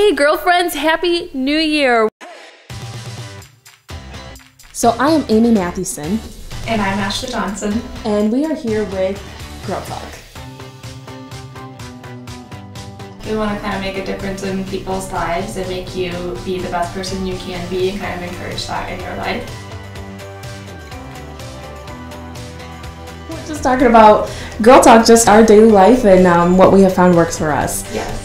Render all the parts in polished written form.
Hey girlfriends, happy new year. So I am Amy Mathewson. And I'm Ashley Johnson. And we are here with Girl Talk. We want to kind of make a difference in people's lives and make you be the best person you can be and kind of encourage that in your life. We're just talking about Girl Talk, just our daily life and what we have found works for us. Yes.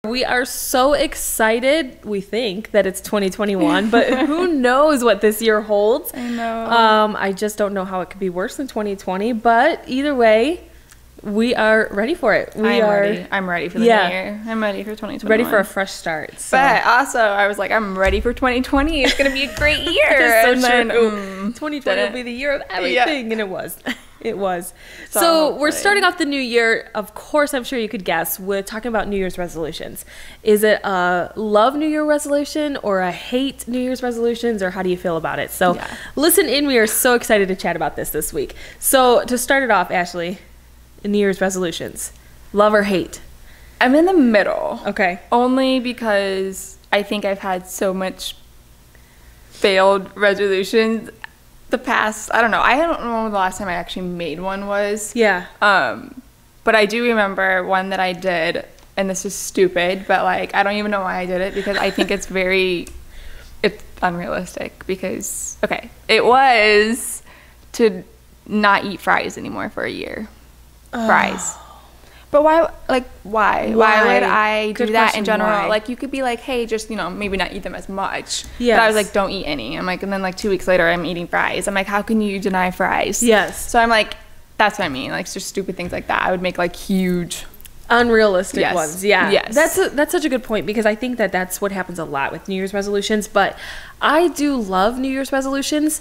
We are so excited. We think that it's 2021, but who knows what this year holds. I know. I just don't know how it could be worse than 2020, but either way, we are ready for it. I'm ready for the new year. I'm ready for 2021. Ready for a fresh start. So. But also, I was like, I'm ready for 2020. It's going to be a great year. So and then, 2020 will be the year of everything. Yeah. And it was. It was. So we're starting off the new year. Of course, I'm sure you could guess. We're talking about New Year's resolutions. Is it a love New Year resolution or a hate New Year's resolutions, or how do you feel about it? So listen in. We are so excited to chat about this week. So to start it off, Ashley, New Year's resolutions, love or hate? I'm in the middle. Okay. Only because I think I've had so much failed resolutions the past, I don't know the last time I actually made one was. Yeah. But I do remember one that I did, and this is stupid, but like I don't even know why I did it, because I think it's unrealistic, because it was to not eat fries anymore for a year. Fries. But why would I do that in general? Why? Like, you could be like, hey, just, maybe not eat them as much. Yes. But I was like, don't eat any. I'm like, and then like 2 weeks later, I'm eating fries. I'm like, how can you deny fries? Yes. So I'm like, that's what I mean. Like, it's just stupid things like that. I would make like huge, unrealistic ones. Yeah. Yes. That's such a good point, because I think that that's what happens a lot with New Year's resolutions. But I do love New Year's resolutions.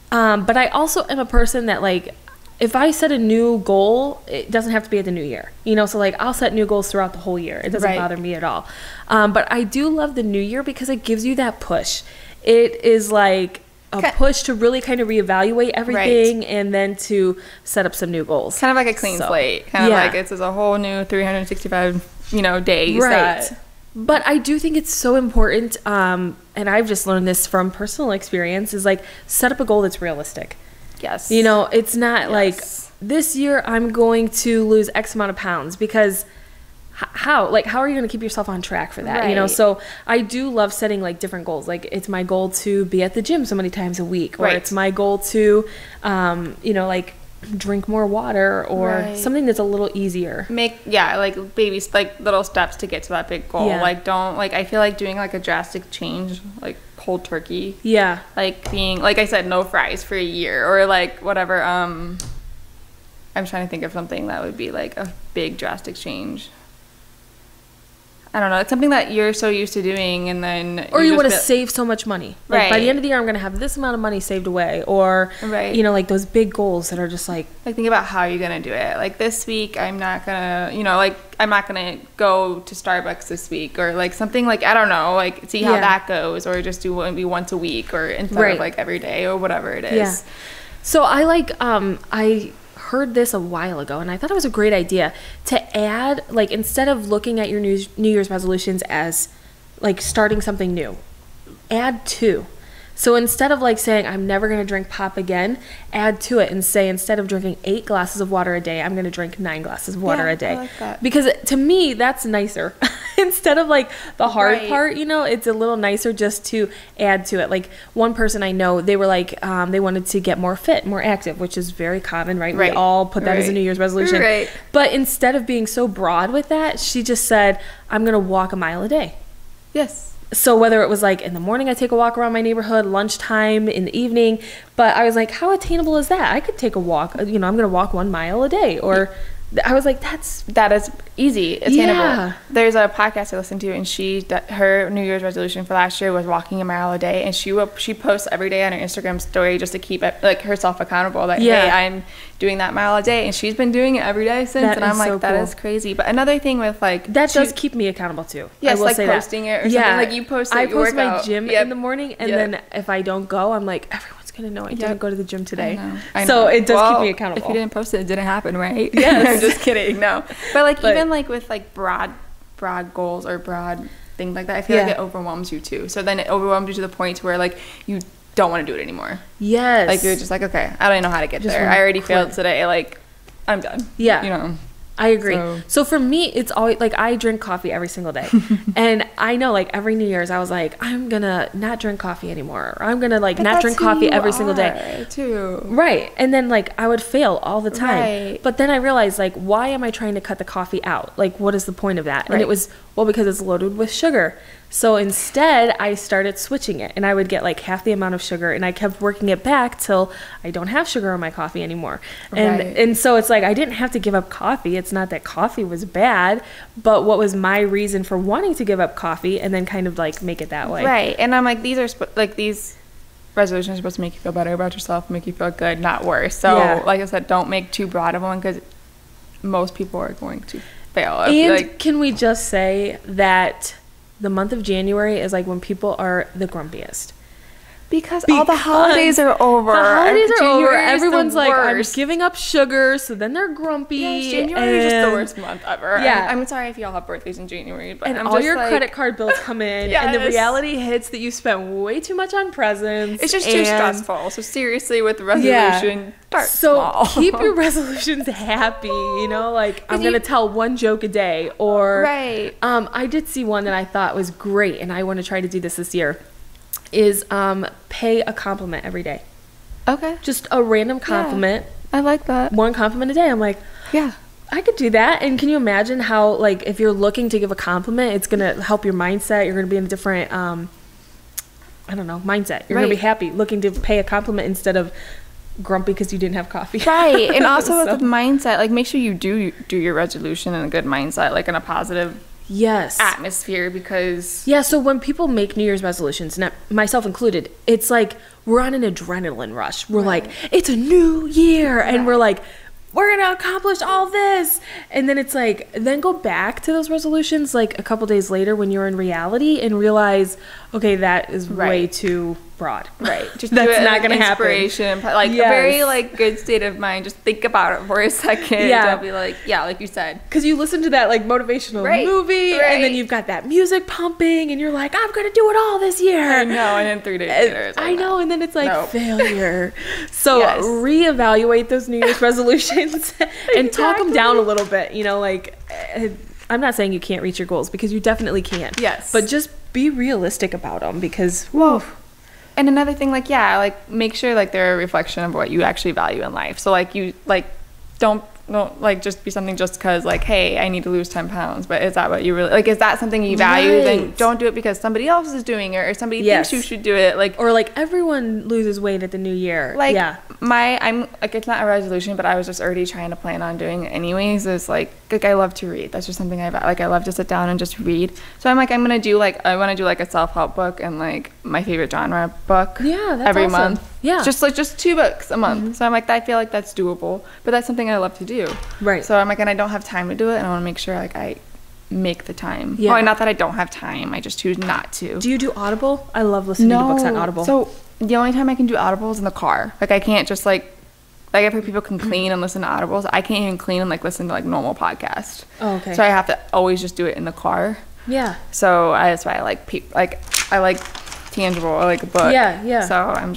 But I also am a person that, like, if I set a new goal, it doesn't have to be at the new year. So like I'll set new goals throughout the whole year. It doesn't bother me at all. But I do love the new year because it gives you that push. It is like a push to really kind of reevaluate everything and then to set up some new goals. Kind of like a clean slate. Kind of like it's a whole new 365, days. Right. But I do think it's so important, and I've just learned this from personal experience, is like set up a goal that's realistic. Yes. It's not like this year I'm going to lose X amount of pounds, because how are you going to keep yourself on track for that? Right. So I do love setting like different goals. Like it's my goal to be at the gym so many times a week, or it's my goal to, like drink more water, or something that's a little easier. Like babies, like little steps to get to that big goal. Like I feel like doing like a drastic change, like cold turkey. Yeah. Like being, like I said, no fries for a year, or like whatever. I'm trying to think of something that would be like a big drastic change. I don't know. It's something that you're so used to doing, and then you want to save so much money. Like by the end of the year, I'm going to have this amount of money saved away, or like those big goals that are just like think about how you're going to do it. Like this week, I'm not going to, I'm not going to go to Starbucks this week, or like something like, I don't know, like see how that goes, or just do maybe once a week, or instead of like every day, or whatever it is. Yeah. So I like I heard this a while ago, and I thought it was a great idea to add, like, instead of looking at your New Year's resolutions as like starting something new, add 2. So instead of like saying I'm never going to drink pop again, add to it and say, instead of drinking 8 glasses of water a day, I'm going to drink 9 glasses of water a day. I like that. Because to me, that's nicer. Instead of like the hard part, it's a little nicer just to add to it. Like one person I know, they were like, they wanted to get more fit, more active, which is very common, right? We all put that as a New Year's resolution. Right. But instead of being so broad with that, she just said, I'm going to walk a mile a day. Yes. So whether it was like in the morning I take a walk around my neighborhood, lunchtime, in the evening, but I was like, how attainable is that? I could take a walk, I'm going to walk 1 mile a day, or I was like, that is easy, attainable. Yeah. There's a podcast I listened to, and her New Year's resolution for last year was walking a mile a day, and she posts every day on her Instagram story just to keep it, like, herself accountable, that hey, I'm doing that mile a day, and she's been doing it every day since. And I'm like, that is crazy. But another thing with like that does keep me accountable too. Yes, I will like say posting that. it or something. Like you post it, I post my gym in the morning, and then if I don't go, I'm like, everyone's everyone's gonna know I didn't go to the gym today. I know. So it does keep me accountable. If you didn't post it didn't happen, right? Yes. I'm just kidding. No. But like even like with like broad goals or broad things like that, I feel like it overwhelms you too. So then it overwhelms you to the point where like you don't want to do it anymore. Yes. Like you're just like, okay, I don't even know how to get there. I already failed today. Like I'm done. Yeah. You know. I agree. So for me, it's always like I drink coffee every single day. And I know like every New Year's I was like, I'm gonna not drink coffee anymore. Or I'm gonna like not drink coffee every single day. Too. Right. And then like I would fail all the time. Right. But then I realized like, why am I trying to cut the coffee out? Like what is the point of that? And it was, well, because it's loaded with sugar. So instead, I started switching it, and I would get like half the amount of sugar, and I kept working it back till I don't have sugar in my coffee anymore. And so it's like I didn't have to give up coffee. It's not that coffee was bad, but what was my reason for wanting to give up coffee and then kind of like make it that way? Right. And I'm like, these resolutions are supposed to make you feel better about yourself, make you feel good, not worse. So like I said, don't make too broad of one because most people are going to fail. And can we just say that the month of January is like when people are the grumpiest. Because all the holidays are over. The holidays are over. Everyone's like, I'm giving up sugar, so then they're grumpy. Yes, January is just the worst month ever. Yeah. I'm sorry if y'all have birthdays in January, but and I'm all just your like, credit card bills come in, yes. and the reality hits that you spent way too much on presents. It's just too stressful. So seriously, with the resolution, start small. Keep your resolutions happy. You know, like I'm gonna tell one joke a day, or I did see one that I thought was great, and I want to try to do this year. Is pay a compliment every day. Okay. Just a random compliment. Yeah, I like that. One compliment a day. I'm like, yeah, I could do that. And can you imagine how, like, if you're looking to give a compliment, it's going to help your mindset. You're going to be in a different, mindset. You're going to be happy looking to pay a compliment instead of grumpy because you didn't have coffee. Right. And also with the mindset, like, make sure you do your resolution in a good mindset, like in a positive atmosphere, because so when people make New Year's resolutions, and myself included, it's like we're on an adrenaline rush. We're like, it's a new year, and we're like, we're gonna accomplish all this, and then it's like, then go back to those resolutions like a couple days later when you're in reality and realize, okay, that is way too broad. Right. Just that's do it not gonna inspiration, happen. Like a very like good state of mind. Just think about it for a second. Don't be like, like you said, because you listen to that like motivational movie, and then you've got that music pumping, and you're like, I'm gonna do it all this year. I know, and then 3 days later, it's like, I know, and then it's like failure. So reevaluate those New Year's resolutions and talk them down a little bit. You know, like I'm not saying you can't reach your goals, because you definitely can. Yes, but just be realistic about them, because And another thing, like, make sure, like, they're a reflection of what you actually value in life. So, like, you, like, don't like, just be something just because, like, hey, I need to lose 10 pounds. But is that what you really, like, is that something you value? Then don't do it because somebody else is doing it, or somebody thinks you should do it. Like, or, like, everyone loses weight at the new year. Like, I'm, like, it's not a resolution, but I was just already trying to plan on doing it anyways. Is, like, I love to read. That's just something I love to sit down and just read. So I'm like, I want to do, like, a self-help book and, like, my favorite genre book. Yeah, that's every awesome. month. Yeah. Just 2 books a month. So I'm like, I feel like that's doable. But that's something I love to do. Right. So I'm like, and I don't have time to do it, and I want to make sure, like, I make the time. Yeah. Well, not that I don't have time. I just choose not to. Do you do Audible? I love listening to books on Audible. So the only time I can do Audible is in the car. Like, I can't just, like I've heard people can clean and listen to Audibles. I can't even clean and, like, listen to, like, normal podcast. Oh, okay. So I have to always just do it in the car. Yeah. So that's why I like I like tangible, or like a book. Yeah. So I'm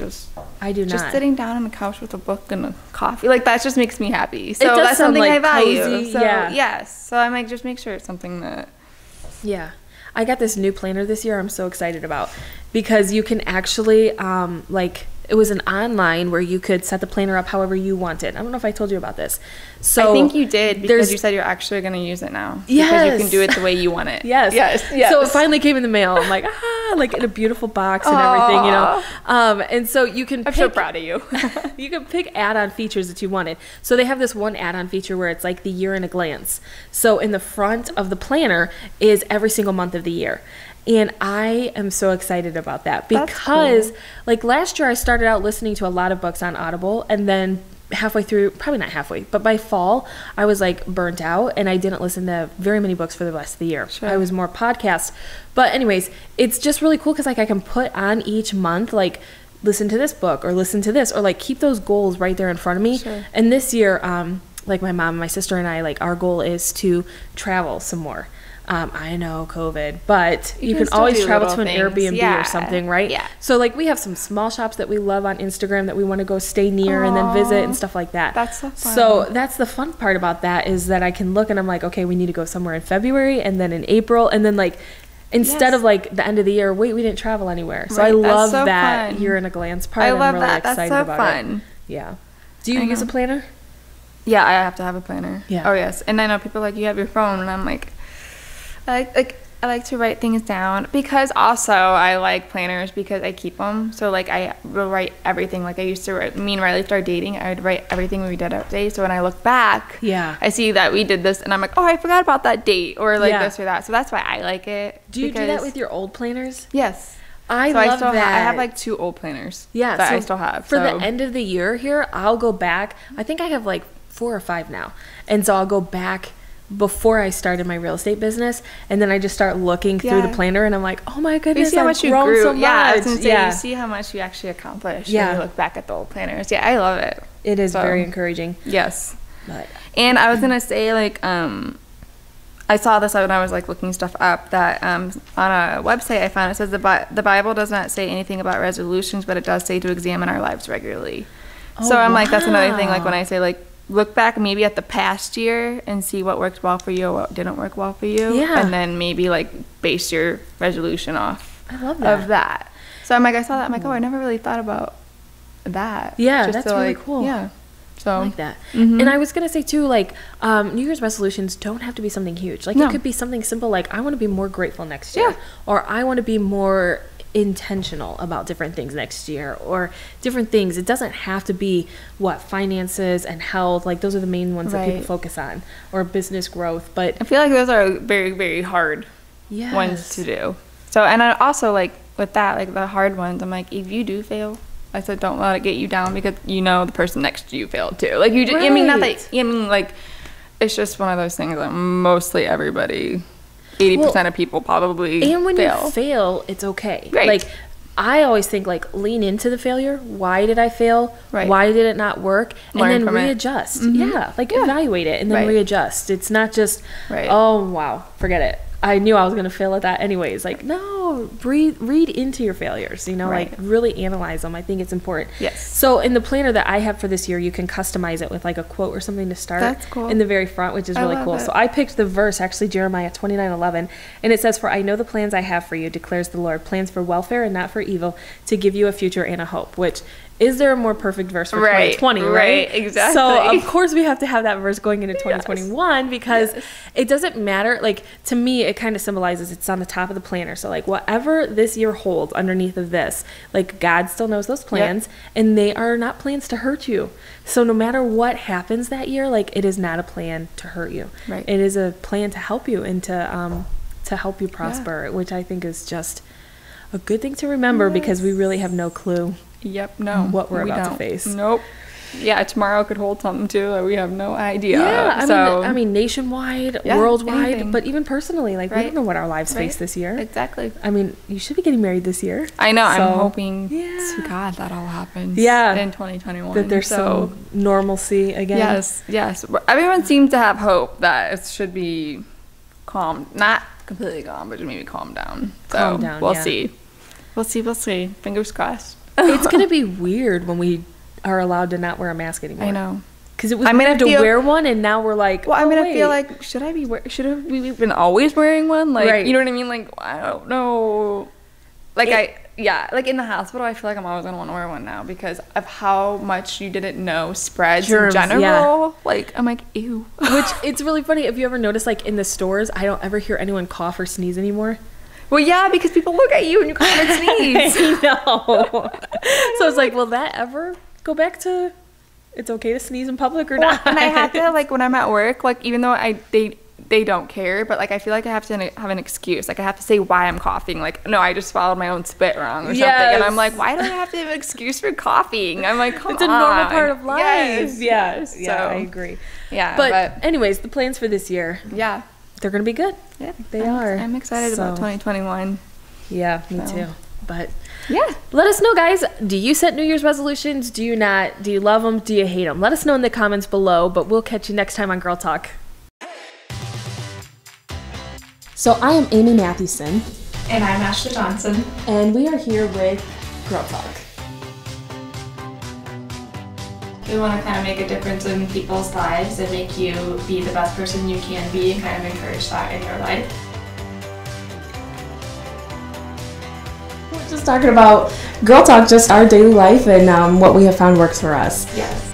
I do not. Just sitting down on the couch with a book and a coffee. Like, that just makes me happy. So that's something like I value. cozy. So yes. So I'm like, just make sure it's something that. Yeah. I got this new planner this year I'm so excited about, because you can actually it was an online where you could set the planner up however you wanted. I don't know if I told you about this. So I think you did, because you said you're actually going to use it now. Yes. Because you can do it the way you want it. Yes. So it finally came in the mail. I'm like, like in a beautiful box and everything, you know. And so you can I'm so proud of you. You can pick add-on features that you wanted. So they have this one add-on feature where it's like the year in a glance. So in the front of the planner is every single month of the year. And I am so excited about that, because like last year I started out listening to a lot of books on Audible, and then halfway through, probably not halfway, but by fall I was like burnt out, and I didn't listen to very many books for the rest of the year. I was more podcasts. But anyways, it's just really cool because like I can put on each month like listen to this book or listen to this, or like keep those goals right there in front of me. Sure. And this year, like my mom, my sister and I, like our goal is to travel some more. I know COVID, but you can always travel to an Airbnb or something, right? Yeah. So like we have some small shops that we love on Instagram that we want to go stay near and then visit and stuff like that. That's so fun. So that's the fun part about that, is that I can look and I'm like, okay, we need to go somewhere in February and then in April, and then like instead of like the end of the year, wait, we didn't travel anywhere. So I love that year in a glance part. I love I'm really that. excited That's so about fun. it. Yeah. Do you use a planner? Yeah, I have to have a planner. Yeah. Oh yes. And I know people are like, you have your phone, and I'm like, I like to write things down, because also I like planners because I keep them. So like I will write everything. Like I used to write, me and Riley started dating, I would write everything we did that day. So when I look back, I see that we did this and I'm like, oh, I forgot about that date, or like this or that. So that's why I like it. Do you do that with your old planners? Yes. I love that. I have like 2 old planners. Yeah, that I still have. For the end of the year here, I'll go back. I think I have like 4 or 5 now. And so I'll go back before I started my real estate business, and then I just start looking through the planner, and I'm like, oh my goodness, you see how much you grew. So much. Yeah, I was gonna say, you see how much you actually accomplished when you look back at the old planners. Yeah, I love it. It is very encouraging. Yes. And I was gonna say, like, I saw this when I was like looking stuff up, that on a website I found, it says the Bible does not say anything about resolutions, but it does say to examine our lives regularly. So I'm like, that's another thing, like when I say like look back maybe at the past year and see what worked well for you or what didn't work well for you, and then maybe like base your resolution off of that. So I'm like, I saw that, I'm like, oh, I never really thought about that. Yeah, that's really cool. Yeah. So I like that. And I was gonna say too, like New Year's resolutions don't have to be something huge. Like it could be something simple, like I want to be more grateful next year, or I want to be more intentional about different things next year, or different things. It doesn't have to be finances and health, like those are the main ones that people focus on, or business growth. But I feel like those are very, very hard ones to do. So, and I also like with that, like the hard ones, I'm like, if you do fail, I said, don't let it get you down, because you know the person next to you failed too. Like you just, I mean, not that, I mean, like it's just one of those things that mostly everybody, 80% of people probably fail. And when you fail, it's okay. Like I always think, like, lean into the failure. Why did I fail? Why did it not work? And then readjust. Yeah, like evaluate it and then readjust. It's not just, oh wow, forget it. I knew I was going to fail at that anyways. Like, no, read into your failures, you know, like really analyze them. I think it's important. Yes. So in the planner that I have for this year, you can customize it with like a quote or something to start. That's cool. In the very front, which is really cool. So I picked the verse, actually Jeremiah 29:11, and it says, "For I know the plans I have for you, declares the Lord, plans for welfare and not for evil, to give you a future and a hope." Which, is there a more perfect verse for 2020, right? Exactly. So, of course, we have to have that verse going into 2021 because it doesn't matter. Like, to me, it kind of symbolizes it's on the top of the planner. So, like, whatever this year holds underneath of this, like, God still knows those plans, and they are not plans to hurt you. So, no matter what happens that year, like, it is not a plan to hurt you. It is a plan to help you and to help you prosper, which I think is just a good thing to remember because we really have no clue. What we're about to face. Yeah, tomorrow could hold something too that we have no idea. Yeah, I mean, nationwide, worldwide, but even personally, like we don't know what our lives face this year. Exactly. I mean, you should be getting married this year. I know. So, I'm hoping to God that all happens. In 2021. That there's some normalcy again. Yes. Everyone seems to have hope that it should be calm, not completely calm, but maybe calm down. So we'll see. We'll see. Fingers crossed. It's gonna be weird when we are allowed to not wear a mask anymore. I know, because it was weird to wear one, and now we're like, well, I feel like should have we been always wearing one? Like, you know what I mean? Like, I don't know. Like like in the hospital, I feel like I'm always gonna want to wear one now because of how much you didn't know spreads in general. Like, I'm like, ew. Which it's really funny. If you ever notice, like in the stores, I don't ever hear anyone cough or sneeze anymore. Well, yeah, because people look at you and you cough and sneeze. I know. So it's like, will that ever go back to it's okay to sneeze in public or not? And I have to, like, when I'm at work, like, even though they don't care, but like I feel like I have to have an excuse. Like I have to say why I'm coughing. Like, no, I just swallowed my own spit wrong or something. And I'm like, why do I have to have an excuse for coughing? I'm like, come on. It's a normal part of life. Yes. Yeah, I agree. Yeah. But anyways, the plans for this year. Yeah. They're going to be good. Yeah, they are. I'm excited about 2021. Yeah, me too. But yeah, let us know, guys. Do you set New Year's resolutions? Do you not? Do you love them? Do you hate them? Let us know in the comments below, but we'll catch you next time on Girl Talk. So I am Amy Mathewson. and I'm Ashley Johnson. And we are here with Girl Talk. We want to kind of make a difference in people's lives and make you be the best person you can be and kind of encourage that in your life. We're just talking about Girl Talk, just our daily life and what we have found works for us. Yes.